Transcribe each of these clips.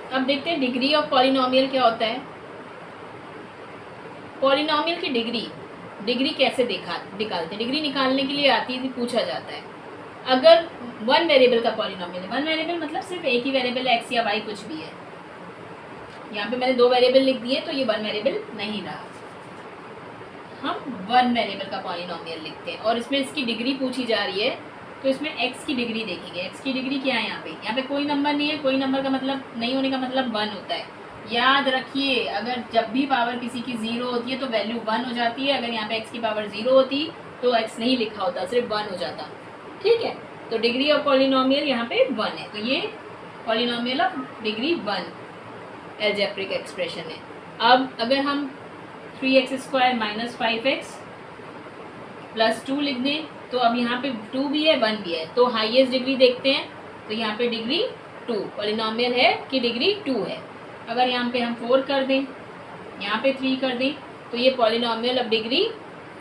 अब देखते हैं डिग्री ऑफ पॉलिनोमियल क्या होता है। पॉलिनोमियल की डिग्री कैसे निकालते हैं। डिग्री निकालने के लिए आती है, पूछा जाता है अगर वन वेरिएबल का पॉलिनोमियल है। वन वेरिएबल मतलब सिर्फ एक ही वेरिएबल है, एक्स या वाई कुछ भी है। यहाँ पे मैंने दो वेरिएबल लिख दिए तो ये वन वेरिएबल नहीं रहा। हम वन वेरिएबल का पॉलिनोमियल लिखते हैं और इसमें इसकी डिग्री पूछी जा रही है, तो इसमें x की डिग्री देखेंगे। x की डिग्री क्या है यहाँ पे कोई नंबर नहीं है। कोई नंबर का मतलब नहीं होने का मतलब वन होता है। याद रखिए, अगर जब भी पावर किसी की जीरो होती है तो वैल्यू वन हो जाती है। अगर यहाँ पे x की पावर जीरो होती तो x नहीं लिखा होता, सिर्फ वन हो जाता। ठीक है, तो डिग्री ऑफ पॉलिनोमियल यहाँ पे वन है, तो ये polynomial of degree one algebraic expression है। अब अगर हम 3x² माइनस 5x प्लस 2 लिख दें तो अब यहाँ पे 2 भी है 1 भी है, तो हाईएस्ट डिग्री देखते हैं। तो यहाँ पे डिग्री 2 पॉलिनोमियल है कि डिग्री 2 है। अगर यहाँ पे हम 4 कर दें, यहाँ पे 3 कर दें, तो ये पॉलिनोमियल अब डिग्री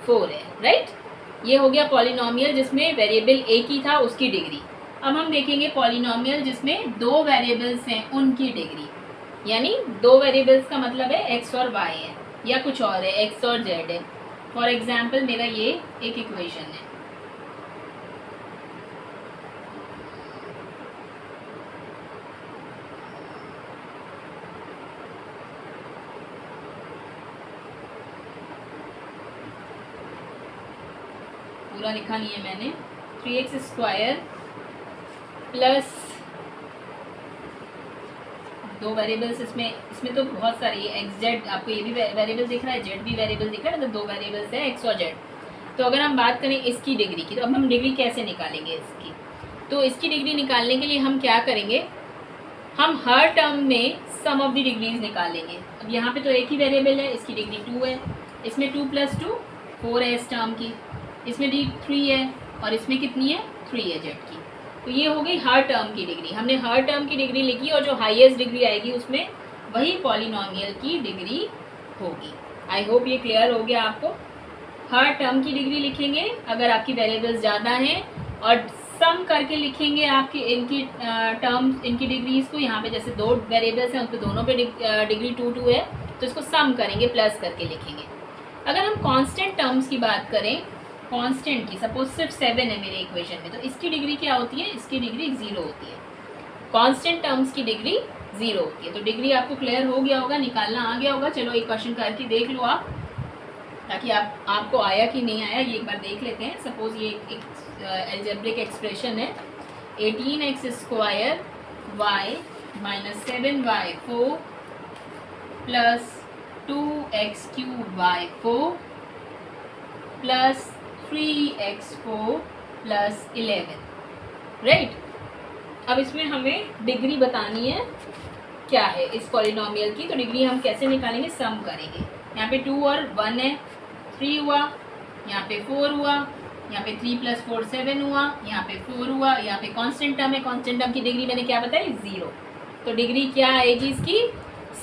4 है। राइट, ये हो गया पॉलिनोमियल जिसमें वेरिएबल एक ही था, उसकी डिग्री। अब हम देखेंगे पॉलिनोमियल जिसमें दो वेरिएबल्स हैं, उनकी डिग्री। यानी दो वेरिएबल्स का मतलब है एक्स और वाई है या कुछ और है, एक्स और जेड है। फॉर एग्जाम्पल मेरा ये एक इक्वेशन है। पूरा लिखा नहीं है मैंने। 3x² प्लस दो वेरिएबल्स, इसमें तो बहुत सारी है। एक्स जेड, आपको ये भी वेरिएबल दिख रहा है, जेड भी वेरिएबल दिख रहा है, मतलब दो वेरिएबल्स है एक्स और जेड। तो अगर हम बात करें इसकी डिग्री की, तो अब हम डिग्री कैसे निकालेंगे इसकी। तो इसकी डिग्री निकालने के लिए हम क्या करेंगे, हम हर टर्म में सम ऑफ द डिग्रीज निकालेंगे। अब यहाँ पे तो एक ही वेरिएबल है, इसकी डिग्री 2 है, इसमें 2 + 2 4 है इस टर्म की, इसमें डी 3 है और इसमें कितनी है 3 है जेड की। तो ये हो गई हर टर्म की डिग्री। हमने हर टर्म की डिग्री लिखी और जो हाईएस्ट डिग्री आएगी उसमें वही पॉलिनोमियल की डिग्री होगी। आई होप ये क्लियर हो गया आपको। हर टर्म की डिग्री लिखेंगे अगर आपकी वेरिएबल्स ज़्यादा हैं, और सम करके लिखेंगे आपकी इनकी टर्म्स, इनकी डिग्रीज को। यहाँ पे जैसे दो वेरिएबल्स हैं, उन पर दोनों पे डिग्री 2 है, तो इसको सम करेंगे, प्लस करके लिखेंगे। अगर हम कांस्टेंट टर्म्स की बात करें, कांस्टेंट की, सपोज सिर्फ 7 है मेरे इक्वेशन में, तो इसकी डिग्री क्या होती है, इसकी डिग्री 0 होती है। कांस्टेंट टर्म्स की डिग्री 0 होती है। तो डिग्री आपको क्लियर हो गया होगा, निकालना आ गया होगा। चलो एक क्वेश्चन करके देख लो आप, ताकि आपको आया कि नहीं आया ये एक बार देख लेते हैं। सपोज ये एक एल्जेब्रिक एक्सप्रेशन है, 18x² y minus 7y4 plus 2x³ y4 plus 3x4 plus 11। Right, अब इसमें हमें डिग्री बतानी है क्या है इस पॉलिनोमियल की। तो डिग्री हम कैसे निकालेंगे, सम करेंगे। यहाँ पे 2 और 1 है, 3 हुआ, यहाँ पे 4 हुआ, यहाँ पे 3 + 4 7 हुआ, यहाँ पे 4 हुआ, यहाँ पे कांस्टेंट टर्म है। कांस्टेंट टर्म की डिग्री मैंने क्या बताई, 0। तो डिग्री क्या आएगी इसकी,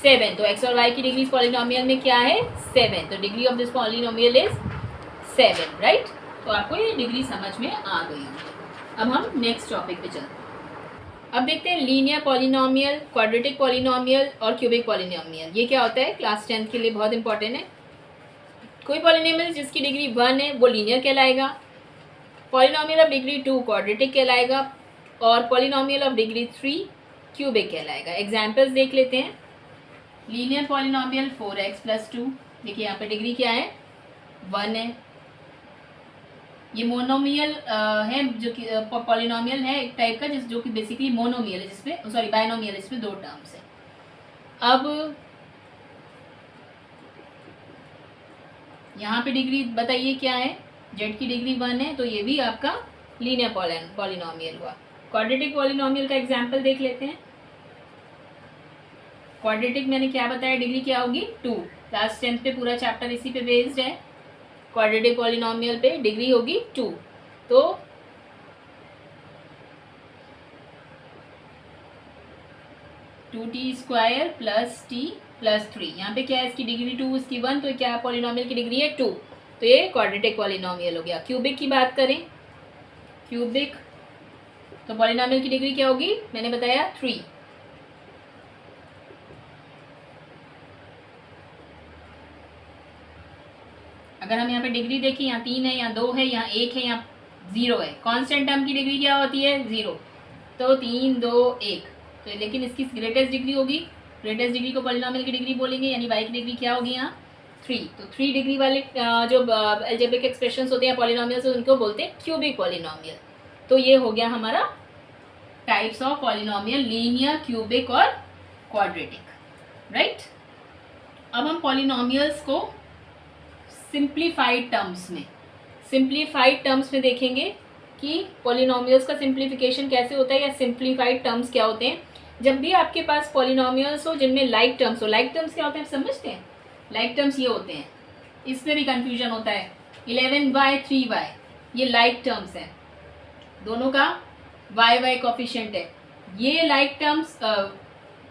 7। तो एक्स और वाई की डिग्री इस पॉलिनोमियल में क्या है, 7। तो degree of this polynomial is 7। Right, तो आपको ये डिग्री समझ में आ गई होगी। अब हम नेक्स्ट टॉपिक पे चलते हैं। अब देखते हैं लीनियर पॉलिनोमियल, क्वाड्रेटिक पॉलिनोमियल और क्यूबिक पॉलिनोमियल। ये क्या होता है, क्लास 10 के लिए बहुत इंपॉर्टेंट है। कोई पॉलिनोमियल जिसकी डिग्री 1 है वो लीनियर कहलाएगा, पॉलिनोमियल ऑफ डिग्री 2 क्वाड्रेटिक कहलाएगा, और पॉलिनोमियल ऑफ डिग्री 3 क्यूबिक कहलाएगा। एग्जाम्पल्स देख लेते हैं। लीनियर पॉलिनोमियल 4x + 2, देखिए यहाँ पे डिग्री क्या है, 1 है। ये मोनोमियल है, जो कि पॉलिनोमियल है एक टाइप का, जो कि बेसिकली मोनोमियल है, जिसमें सॉरी बायनोमियल है, जिसमें 2 टर्म्स है। अब यहाँ पे डिग्री बताइए क्या है, जेड की डिग्री 1 है, तो ये भी आपका लीनियर पॉलिनोमियल हुआ। क्वाड्रेटिक पॉलिनोमियल का एग्जाम्पल देख लेते हैं। क्वाड्रेटिक मैंने क्या बताया, डिग्री क्या होगी, 2। क्लास 10 पे पूरा चैप्टर इसी पे बेस्ड है। क्वाड्रेटिक पॉलिनोमियल पे डिग्री होगी 2। तो 2t² + t + 3, यहाँ पे क्या है, इसकी डिग्री 2, इसकी 1, तो क्या पॉलिनोमियल की डिग्री है 2। तो ये क्वाड्रेटिक पॉलिनोमियल हो गया। क्यूबिक की बात करें, क्यूबिक तो पॉलिनोमियल की डिग्री क्या होगी, मैंने बताया 3। अगर हम यहाँ पे डिग्री देखें, यहाँ 3 है, यहाँ 2 है, यहाँ 1 है, यहाँ 0 है। कांस्टेंट टर्म की डिग्री क्या होती है? 0। तो 3 2 1, तो लेकिन इसकी ग्रेटेस्ट डिग्री होगी, ग्रेटेस्ट डिग्री को पॉलिनोमियल की डिग्री बोलेंगे, यानी y की डिग्री क्या होगी यहाँ? 3। तो 3 डिग्री वाले जो अलजेब्रिक एक्सप्रेशंस होते हैं पॉलिनोमियल्स, उनको बोलते हैं क्यूबिक पॉलिनोमियल। तो ये हो गया हमारा types of polynomial, linear, cubic और क्वाड्रेटिक, राइट। अब हम पॉलिनोमियल्स को सिंप्लीफाइड टर्म्स में देखेंगे कि पॉलिनोमियल्स का सिंप्लीफिकेशन कैसे होता है, या सिंप्लीफाइड टर्म्स क्या होते हैं। जब भी आपके पास पॉलिनोमियल्स हो जिनमें लाइक टर्म्स हो, लाइक टर्म्स क्या होते हैं आप समझते हैं? लाइक टर्म्स ये होते हैं, इसमें भी कंफ्यूजन होता है। 11y 3y ये लाइक टर्म्स है, दोनों का y कोफिशिएंट है। ये लाइक टर्म्स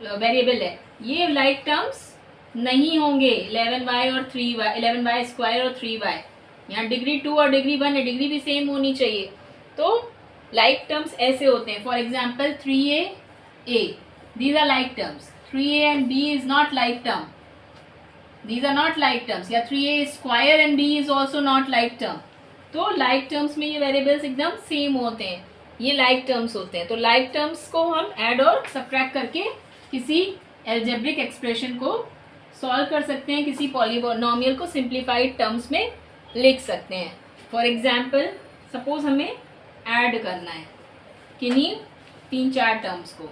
वेरिएबल है, ये लाइक टर्म्स नहीं होंगे 11y और 3y, 11y स्क्वायर और 3y। यहाँ डिग्री 2 और डिग्री 1 है, डिग्री भी सेम होनी चाहिए। तो लाइक टर्म्स ऐसे होते हैं, for example 3a these are like terms, 3a and b is not like term, these are not like terms. या 3a square and b is also not like term. तो like terms में ये variables एकदम same होते हैं, ये like terms होते हैं। तो लाइक टर्म्स को हम ऐड और सब्ट्रैक्ट करके किसी अलजेब्रिक एक्सप्रेशन को सॉल्व कर सकते हैं, किसी पॉलिनोमियल को सिंप्लीफाइड टर्म्स में लिख सकते हैं। फॉर एग्जाम्पल सपोज हमें ऐड करना है किन्हीं 3-4 टर्म्स को,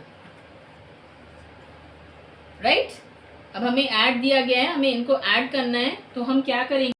राइट। अब हमें ऐड दिया गया है, हमें इनको ऐड करना है, तो हम क्या करेंगे?